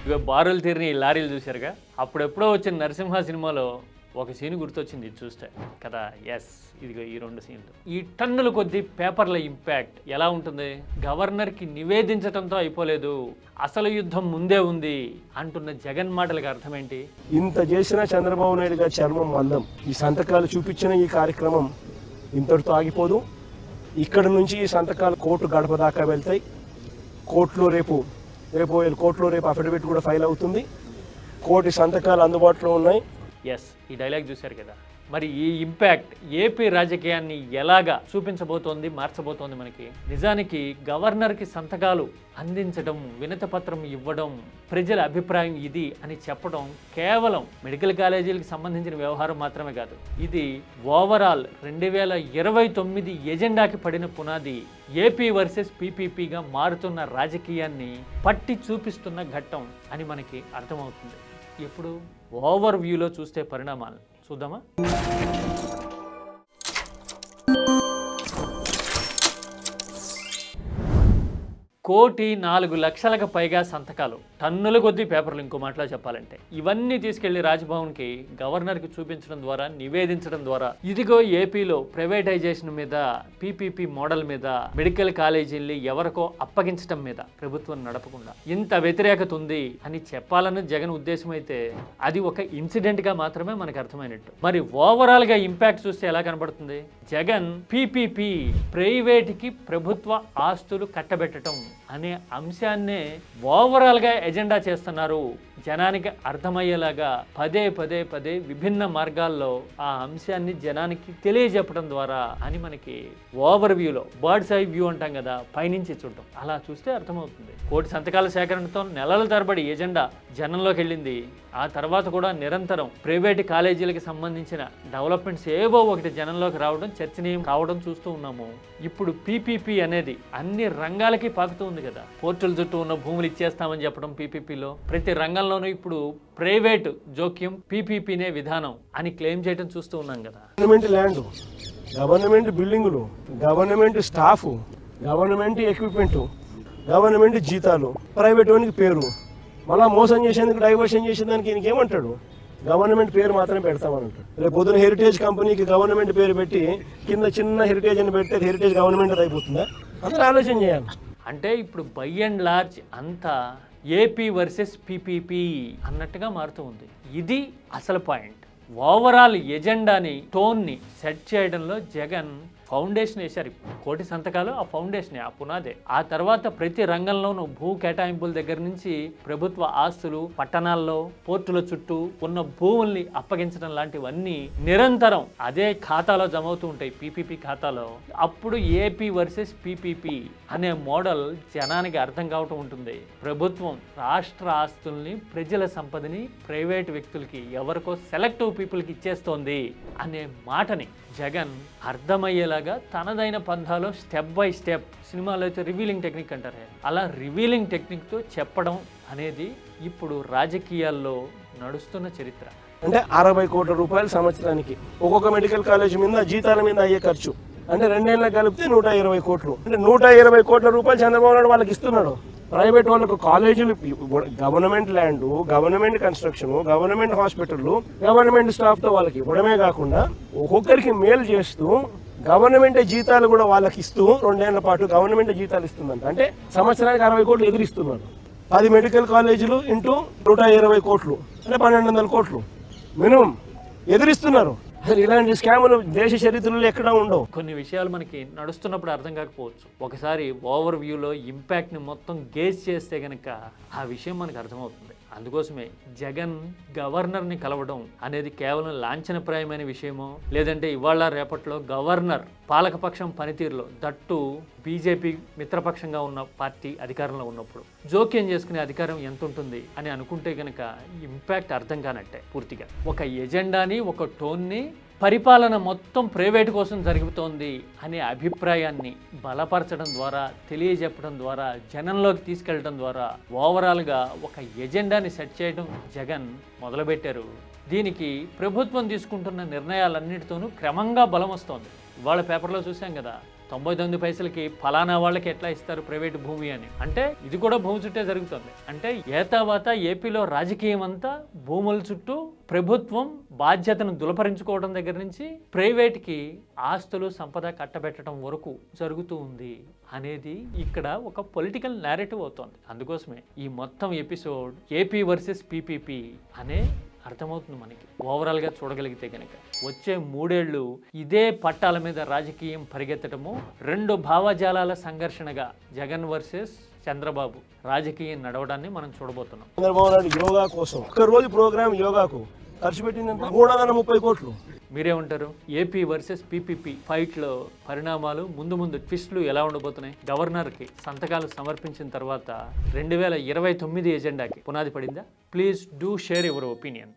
ఇక బారులు తీరిని ఈ లారీలు చూశారుగా, అప్పుడెప్పుడో వచ్చిన నరసింహ సినిమాలో ఒక సీన్ గుర్తొచ్చింది ఇది చూస్తే కదా. ఎస్, ఇదిగో ఈ 2 సీన్లు. ఈ టన్నుల కొద్దీ పేపర్ల ఇంపాక్ట్ ఎలా ఉంటుంది? గవర్నర్కి నివేదించడంతో అయిపోలేదు, అసలు యుద్ధం ముందే ఉంది అంటున్న జగన్ మాటలకు అర్థం ఏంటి? ఇంత చేసిన చంద్రబాబు నాయుడు గారి చర్మం మందం. ఈ సంతకాలు చూపించిన ఈ కార్యక్రమం ఇంతటితో ఆగిపోదు. ఇక్కడ నుంచి ఈ సంతకాలు కోర్టు గడప దాకా వెళ్తాయి. కోర్టులో రేపు అఫిడవిట్ కూడా ఫైల్ అవుతుంది. కోర్టు సంతకాలు అందుబాటులో ఉన్నాయి. ఎస్, ఈ డైలాగ్ చూశారు కదా. మరి ఈ ఇంపాక్ట్ ఏపీ రాజకీయాన్ని ఎలాగా చూపించబోతోంది, మార్చబోతోంది? మనకి నిజానికి గవర్నర్కి సంతకాలు అందించడం, వినతిపత్రం ఇవ్వడం, ప్రజల అభిప్రాయం ఇది అని చెప్పడం కేవలం మెడికల్ కాలేజీలకు సంబంధించిన వ్యవహారం మాత్రమే కాదు. ఇది ఓవరాల్ 2029 ఎజెండాకి పడిన పునాది. ఏపీ వర్సెస్ పీపీపీగా మారుతున్న రాజకీయాన్ని పట్టి చూపిస్తున్న ఘట్టం అని మనకి అర్థమవుతుంది. ఇప్పుడు ఓవర్ వ్యూలో చూస్తే పరిణామాలు చూద్దామా? 1,04,00,000కు పైగా సంతకాలు, టన్నుల కొద్దీ పేపర్లు. ఇంకో మాటలో చెప్పాలంటే ఇవన్నీ తీసుకెళ్లి రాజ్భవన్కి గవర్నర్కి చూపించడం ద్వారా, నివేదించడం ద్వారా ఇదిగో ఏపీలో ప్రైవేటైజేషన్ మీద, పీపీపీ మోడల్ మీద, మెడికల్ కాలేజీల్ని ఎవరికో అప్పగించడం మీద ప్రభుత్వం నడపకుండా ఇంత వ్యతిరేకత ఉంది అని చెప్పాలన్నది జగన్ ఉద్దేశం అయితే అది ఒక ఇన్సిడెంట్గా మాత్రమే మనకు అర్థమైనట్టు. మరి ఓవరాల్గా ఇంపాక్ట్ చూస్తే ఎలా కనబడుతుంది? జగన్ పీపీపీ, ప్రైవేట్కి ప్రభుత్వ ఆస్తులు కట్టబెట్టడం అనే అంశాన్నే ఓవరాల్గా ఎజెండా చేస్తున్నారు. జనానికి అర్థమయ్యేలాగా పదే విభిన్న మార్గాల్లో ఆ అంశాన్ని జనానికి తెలియజెప్పడం ద్వారా అని మనకి ఓవర్ వ్యూలో, బర్డ్స్ ఐ వ్యూ అంటాం కదా, పైనుంచి చూడటం, అలా చూస్తే అర్థమవుతుంది. 1,00,000 సంతకాల సేకరణతో నెలల తరబడి ఎజెండా జనంలోకి వెళ్ళింది. ఆ తర్వాత కూడా నిరంతరం ప్రైవేటు కాలేజీలకు సంబంధించిన డెవలప్మెంట్స్ ఏవో ఒకటి జనంలోకి రావడం, చర్చనీయం కావడం చూస్తూ ఉన్నాము. ఇప్పుడు పీపీపీ అనేది అన్ని రంగాలకి పాకుతూ ఉంది కదా. పోర్టుల చుట్టూ ఉన్న భూములు ఇచ్చేస్తామని చెప్పడం పీపీపీలో, ప్రతి రంగంలోనూ ఇప్పుడు ప్రైవేటు జోక్యం పీపీపీనే విధానం అని క్లెయిమ్ చేయడం చూస్తూ ఉన్నాం కదా. గవర్నమెంట్ ల్యాండ్, గవర్నమెంట్ బిల్డింగులు, government staff, government equipment, government జీతాలు, ప్రైవేట్ వానికి పేరు, మళ్ళా మోసం చేసేందుకు, డైవర్షన్ చేసేదానికి ఈయనకి ఏమంటాడు? గవర్నమెంట్ పేరు మాత్రమే పెడతామని అంటాడు. రేపు పొద్దున హెరిటేజ్ కంపెనీకి గవర్నమెంట్ పేరు పెట్టి కింద చిన్న హెరిటేజ్ అని పెడితే హెరిటేజ్ గవర్నమెంట్ అయిపోతుందా? అందరూ ఆలోచన చేయాలి. అంటే ఇప్పుడు బై అండ్ లార్జ్ అంతా ఏపీ వర్సెస్ పీపీపీ అన్నట్టుగా మారుతూ ఉంది. ఇది అసలు పాయింట్. ఓవరాల్ ఎజెండాని, టోన్ని సెట్ చేయడంలో జగన్ ఫౌండేషన్ వేశారు. 1,00,000 సంతకాలు ఆ ఫౌండేషనే, ఆ పునాదే. ఆ తర్వాత ప్రతి రంగంలోనూ భూ కేటాయింపుల దగ్గర నుంచి ప్రభుత్వ ఆస్తులు, పట్టణాల్లో, పోర్టుల చుట్టూ ఉన్న భూముల్ని అప్పగించడం లాంటివన్నీ నిరంతరం అదే ఖాతాలో జమ అవుతూ ఉంటాయి, పీపీపీ ఖాతాలో. అప్పుడు ఏపీ వర్సెస్ పీపీపీ అనే మోడల్ జనానికి అర్థం కావటం ఉంటుంది. ప్రభుత్వం రాష్ట్ర ఆస్తుల్ని, ప్రజల సంపదని ప్రైవేట్ వ్యక్తులకి, ఎవరికో సెలెక్టివ్ పీపుల్కి ఇచ్చేస్తోంది అనే మాటని జగన్ అర్థమయ్యేలాగా తనదైన పంథాలో స్టెప్ బై స్టెప్, సినిమాలో అయితే రివీలింగ్ టెక్నిక్ అంటారు, అలా రివీలింగ్ టెక్నిక్తో చెప్పడం అనేది ఇప్పుడు రాజకీయాల్లో నడుస్తున్న చరిత్ర. అంటే 60 కోట్ల రూపాయలు సంవత్సరానికి ఒక్కొక్క మెడికల్ కాలేజ్ మీద జీతాల మీద అయ్యే ఖర్చు అంటే 2 ఏళ్ళకి కలిపితే 120 కోట్లు. అంటే 120 కోట్ల రూపాయలు చంద్రబాబు నాయుడు వాళ్ళకి ఇస్తున్నాడు. ప్రైవేట్ వాళ్ళకు కాలేజీలు, government land, government construction, government hospital, government స్టాఫ్తో వాళ్ళకి ఇవ్వడమే కాకుండా ఒక్కొక్కరికి మేలు చేస్తూ గవర్నమెంట్ జీతాలు కూడా వాళ్ళకి ఇస్తూ 2 ఏళ్ల పాటు గవర్నమెంట్ జీతాలు ఇస్తుందంట. అంటే సంవత్సరానికి 60 కోట్లు ఎదురిస్తున్నారు. 10 మెడికల్ కాలేజీలు ఇంటూ 120 కోట్లు అంటే 1,200 కోట్లు మినిమం ఎదురిస్తున్నారు. అసలు ఇలాంటి స్కాములు దేశ చరిత్రలో ఎక్కడా ఉండవు. కొన్ని విషయాలు మనకి నడుస్తున్నప్పుడు అర్థం కాకపోవచ్చు. ఒకసారి ఓవర్ వ్యూలో ఇంపాక్ట్ని మొత్తం గేజ్ చేస్తే కనుక ఆ విషయం మనకు అర్థమవుతుంది. అందుకోసమే జగన్ గవర్నర్ని కలవడం అనేది కేవలం లాంఛనప్రాయమైన విషయమో, లేదంటే ఇవాళ రేపట్లో గవర్నర్ పాలకపక్షం పనితీరులో, దట్టు బీజేపీ మిత్రపక్షంగా ఉన్న పార్టీ అధికారంలో ఉన్నప్పుడు జోక్యం చేసుకునే అధికారం ఎంత ఉంటుంది అని అనుకుంటే కనుక ఇంపాక్ట్ అర్థం కానట్టే పూర్తిగా. ఒక ఎజెండాని, ఒక టోన్ని, పరిపాలన మొత్తం ప్రైవేట్ కోసం జరుగుతోంది అనే అభిప్రాయాన్ని బలపరచడం ద్వారా, తెలియజెప్పడం ద్వారా, జనంలోకి తీసుకెళ్లడం ద్వారా ఓవరాల్గా ఒక ఎజెండాని సెట్ చేయడం జగన్ మొదలుపెట్టారు. దీనికి ప్రభుత్వం తీసుకుంటున్న నిర్ణయాలన్నిటితోనూ క్రమంగా బలం వస్తోంది. ఇవాళ పేపర్లో చూసాం కదా, 99 పైసలకి ఫలానా వాళ్ళకి ఎట్లా ఇస్తారు ప్రైవేటు భూమి అని. అంటే ఇది కూడా భూమి చుట్టే జరుగుతుంది. అంటే ఏతావాత ఏపీలో రాజకీయం అంతా భూముల చుట్టూ ప్రభుత్వం బాధ్యతను దులపరించుకోవడం దగ్గర నుంచి ప్రైవేట్కి ఆస్తులు సంపద కట్టబెట్టడం వరకు జరుగుతూ ఉంది అనేది ఇక్కడ ఒక పొలిటికల్ నేరేటివ్ అవుతోంది. అందుకోసమే ఈ మొత్తం ఎపిసోడ్ ఏపీ వర్సెస్ పీపీపీ అనే అర్థమవుతుంది మనకి. ఓవరాల్గా చూడగలిగితే కనుక వచ్చే 3 ఏళ్ళు ఇదే పట్టాల మీద రాజకీయం పరిగెత్తడము, 2 భావజాలాల సంఘర్షణగా జగన్ వర్సెస్ చంద్రబాబు రాజకీయం నడవడాన్ని మనం చూడబోతున్నాం. చంద్రబాబు నాయుడు యోగా కోసం ఒక రోజు ప్రోగ్రామ్ యోగాకు ఖర్చు పెట్టిందంటే 330 కోట్లు. మీరేమంటారు? ఏపీ వర్సెస్ పీపీపీ ఫైట్లో పరిణామాలు ముందు ట్విస్టులు ఎలా ఉండబోతున్నాయి? గవర్నర్కి సంతకాలు సమర్పించిన తర్వాత 2029 ఎజెండాకి పునాది పడిందా? Please do share your opinion.